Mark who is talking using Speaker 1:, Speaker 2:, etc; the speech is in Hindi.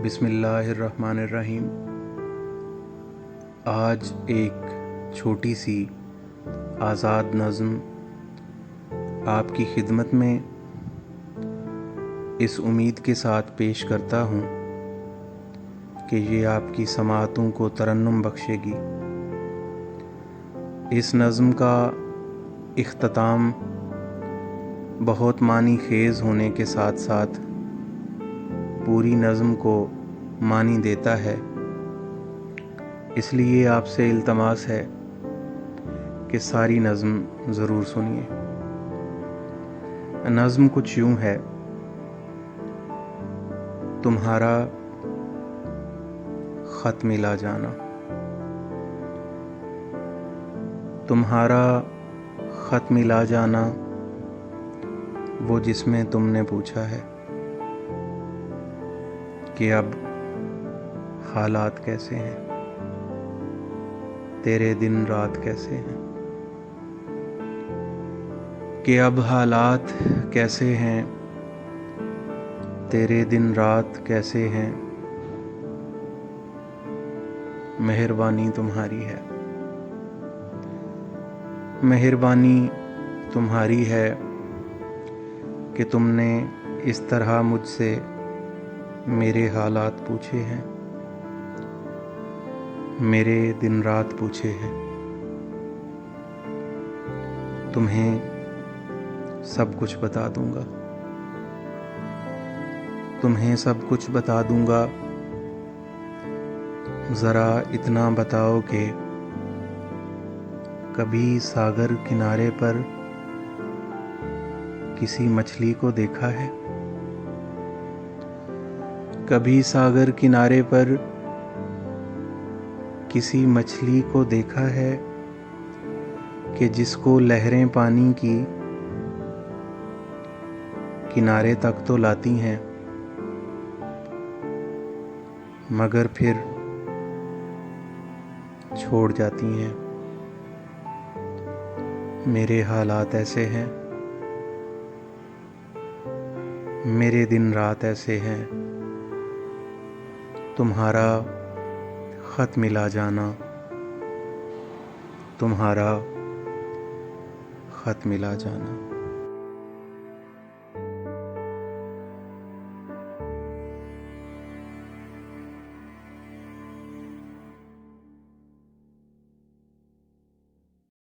Speaker 1: बिस्मिल्लाहिर्रहमानिर्रहीम। आज एक छोटी सी आज़ाद नज़्म आपकी खिदमत में इस उम्मीद के साथ पेश करता हूँ कि ये आपकी समाअतों को तरन्नुम बख्शेगी। इस नज़्म का इख्तिताम बहुत मानी खेज़ होने के साथ साथ पूरी नज़्म को मानी देता है, इसलिए आपसे इल्तमास है कि सारी नज़्म ज़रूर सुनिए। नज़्म कुछ यूँ है। तुम्हारा ख़त मिला जाना, तुम्हारा ख़त मिला जाना, वो जिसमें तुमने पूछा है कि अब हालात कैसे हैं, तेरे दिन रात कैसे हैं, कि अब हालात कैसे हैं, तेरे दिन रात कैसे हैं। मेहरबानी तुम्हारी है, मेहरबानी तुम्हारी है कि तुमने इस तरह मुझसे मेरे हालात पूछे हैं, मेरे दिन रात पूछे हैं। तुम्हें सब कुछ बता दूंगा, तुम्हें सब कुछ बता दूंगा। ज़रा इतना बताओ कि कभी सागर किनारे पर किसी मछली को देखा है? कभी सागर किनारे पर किसी मछली को देखा है कि जिसको लहरें पानी की किनारे तक तो लाती हैं, मगर फिर छोड़ जाती हैं। मेरे हालात ऐसे हैं, मेरे दिन रात ऐसे हैं। तुम्हारा ख़त मिला जाना, तुम्हारा ख़त मिला जाना।